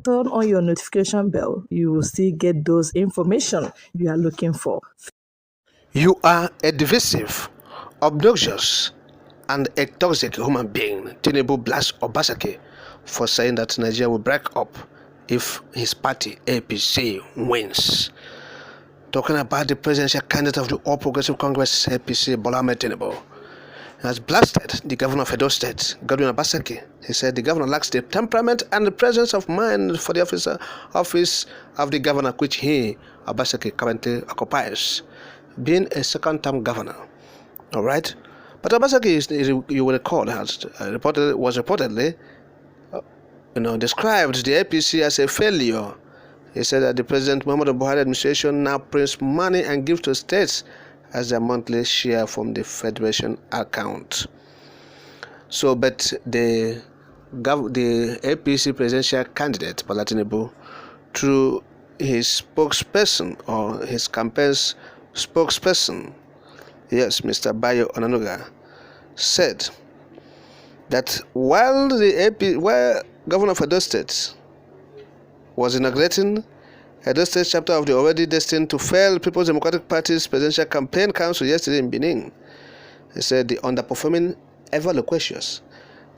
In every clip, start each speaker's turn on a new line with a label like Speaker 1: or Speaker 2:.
Speaker 1: turn on your notification bell, you will still get those information you are looking for.
Speaker 2: You are a divisive, obnoxious, and a toxic human being. Tinubu blasts Obaseki for saying that Nigeria will break up if his party APC wins. Talking about the presidential candidate of the All Progressive Congress APC, Bola Ahmed Tinubu, has blasted the governor of Edo State, Godwin Obaseki. He said the governor lacks the temperament and the presence of mind for the office of the governor, which he, Obaseki, currently occupies, being a second-term governor. All right, but Obaseki, you will recall, was reportedly, described the APC as a failure. He said that the President Muhammadu Buhari administration now prints money and gives to states as their monthly share from the Federation account. So, but the APC presidential candidate, Bola Tinubu, through his spokesperson or his campaign's spokesperson, yes, Mr. Bayo Onanuga, said that while Governor of Edo State was inaugurating Edo State chapter of the already destined to fail People's Democratic Party's presidential campaign council yesterday in Benin, he said the underperforming, ever loquacious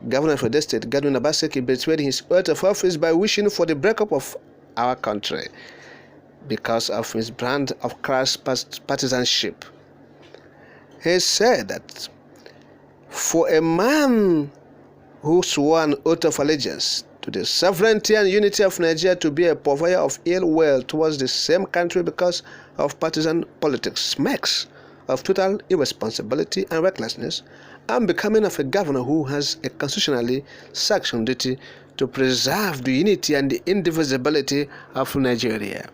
Speaker 2: Governor of Edo State, Godwin Obaseki, betrayed his oath of office by wishing for the breakup of our country because of his brand of crass partisanship. He said that for a man who swore an oath of allegiance to the sovereignty and unity of Nigeria to be a purveyor of ill will towards the same country because of partisan politics smacks of total irresponsibility and recklessness, and becoming of a governor who has a constitutionally sanctioned duty to preserve the unity and the indivisibility of Nigeria.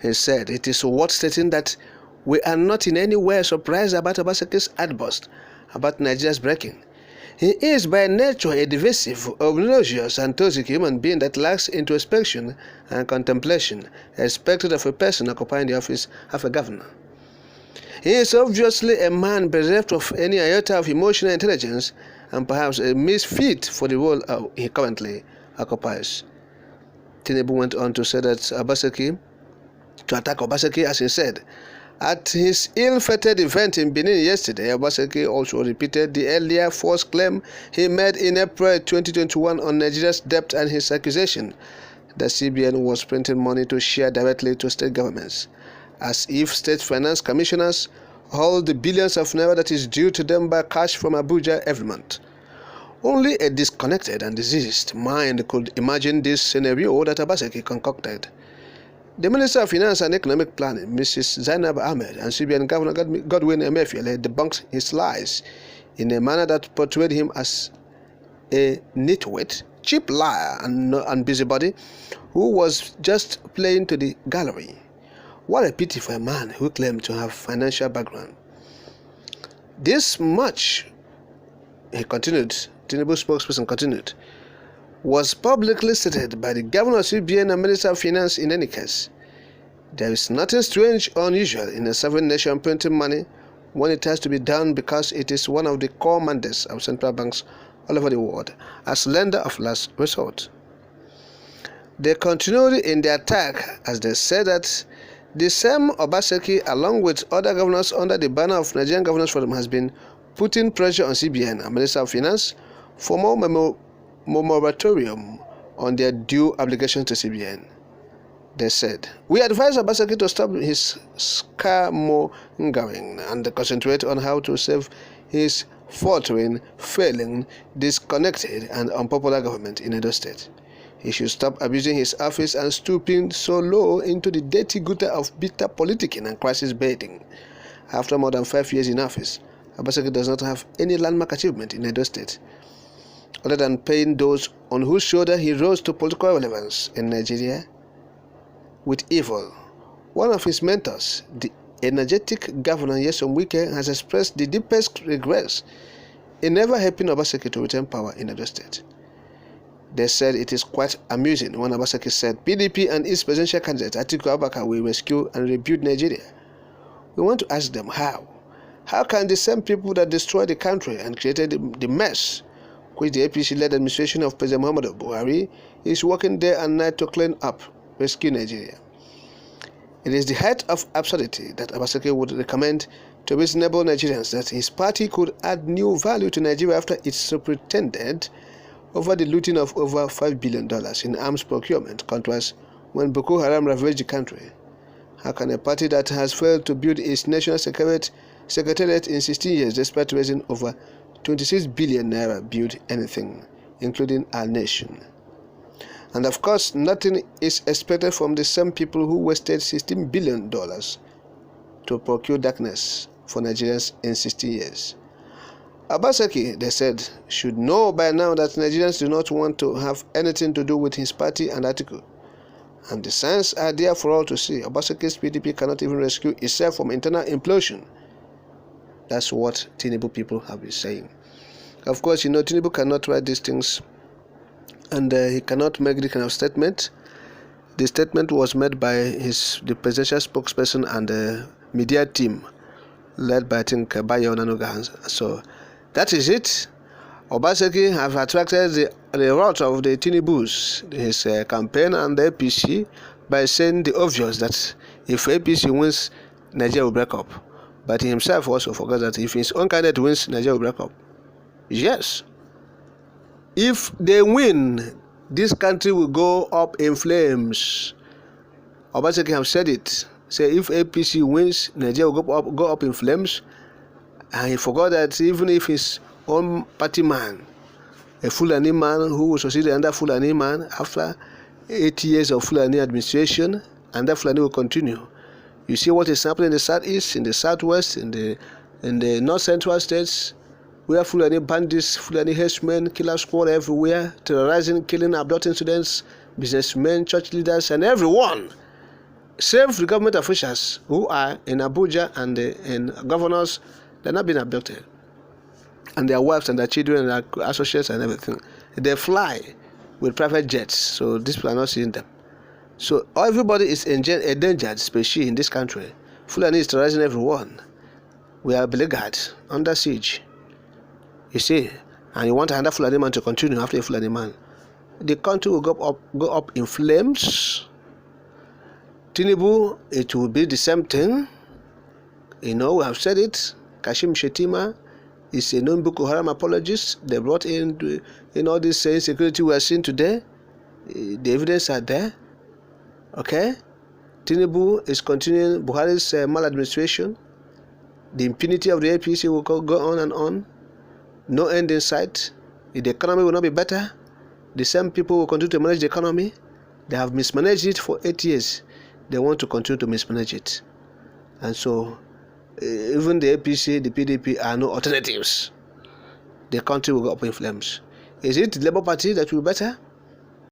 Speaker 2: He said it is worth stating that we are not in any way surprised about Obaseki's outburst about Nigeria's breaking. He is by nature a divisive, obnoxious, and toxic human being that lacks introspection and contemplation expected of a person occupying the office of a governor. He is obviously a man bereft of any iota of emotional intelligence and perhaps a misfit for the role he currently occupies. Tinubu went on to say that to attack Obaseki, as he said, at his ill-fated event in Benin yesterday, Obaseki also repeated the earlier false claim he made in April 2021 on Nigeria's debt and his accusation that CBN was printing money to share directly to state governments, as if state finance commissioners hold the billions of naira that is due to them by cash from Abuja every month. Only a disconnected and diseased mind could imagine this scenario that Obaseki concocted. The Minister of Finance and Economic Planning, Mrs. Zainab Ahmed, and CBN Governor Godwin Emefiele debunked his lies in a manner that portrayed him as a nitwit, cheap liar, and busybody who was just playing to the gallery. What a pity for a man who claimed to have financial background. This much, he continued, Tinubu's spokesperson continued, was publicly stated by the Governor of CBN and Minister of Finance in any case. There is nothing strange or unusual in a sovereign nation printing money when it has to be done because it is one of the core mandates of central banks all over the world as lender of last resort. They continued in their attack as they said that the same Obaseki, along with other governors under the banner of Nigerian Governors Forum, has been putting pressure on CBN and Minister of Finance for more moratorium on their due obligations to CBN. They said, we advise Obaseki to stop his scaremongering and concentrate on how to save his faltering, failing, disconnected, and unpopular government in Edo State. He should stop abusing his office and stooping so low into the dirty gutter of bitter politicking and crisis baiting. After more than 5 years in office, Obaseki does not have any landmark achievement in Edo State, other than paying those on whose shoulder he rose to political relevance in Nigeria with evil. One of his mentors, the energetic Governor Nyesom Wike, has expressed the deepest regrets in never helping Obaseki to retain power in Edo State. They said it is quite amusing when Obaseki said PDP and its presidential candidate Atiku Abubakar will rescue and rebuild Nigeria. We want to ask them how. How can the same people that destroyed the country and created the mess which the APC-led administration of President Muhammadu Buhari is working day and night to clean up, rescue Nigeria. It is the height of absurdity that Obaseki would recommend to reasonable Nigerians that his party could add new value to Nigeria after it superintended over the looting of over $5 billion in arms procurement contracts when Boko Haram ravaged the country. How can a party that has failed to build its national secretariat in 16 years despite raising over 26 billion naira build anything, including our nation? And of course, nothing is expected from the same people who wasted $16 billion to procure darkness for Nigerians in 60 years. Obaseki, they said, should know by now that Nigerians do not want to have anything to do with his party and article. And the signs are there for all to see. Obaseki's PDP cannot even rescue itself from internal implosion. That's what Tinubu people have been saying. Of course, Tinubu cannot write these things, and he cannot make this kind of statement. The statement was made by the presidential spokesperson and the media team, led by, I think, Bayo Onanuga. So that is it. Obaseki have attracted the wrath of the Tinubus, his campaign and the APC, by saying the obvious that if APC wins, Nigeria will break up. But he himself also forgot that if his own candidate wins, Nigeria will break up. Yes. If they win, this country will go up in flames. Obaseki have said it. Say if APC wins, Nigeria will go up in flames. And he forgot that even if his own party man, a Fulani man who will succeed under Fulani man after 8 years of Fulani administration, and that Fulani will continue. You see what is happening in the southeast, in the southwest, in the north central states, where Fulani bandits, Fulani henchmen, killer squad everywhere, terrorizing, killing, abducting students, businessmen, church leaders, and everyone. Save the government officials who are in Abuja and in governors, they're not being abducted. And their wives and their children and their associates and everything. They fly with private jets, so these people are not seeing them. So everybody is endangered species in this country. Fulani is terrorizing everyone. We are beleaguered, under siege. You see, and you want another Fulani man to continue after a Fulani man. The country will go up in flames. Tinubu, it will be the same thing. We have said it. Kashim Shettima is a known Boko Haram apologist. They brought in all this insecurity we are seeing today. The evidence are there. Okay? Tinubu is continuing Buhari's maladministration. The impunity of the APC will go on and on. No end in sight. The economy will not be better. The same people will continue to manage the economy. They have mismanaged it for 8 years. They want to continue to mismanage it. And so, even the APC, the PDP are no alternatives. The country will go up in flames. Is it the Labour Party that will be better?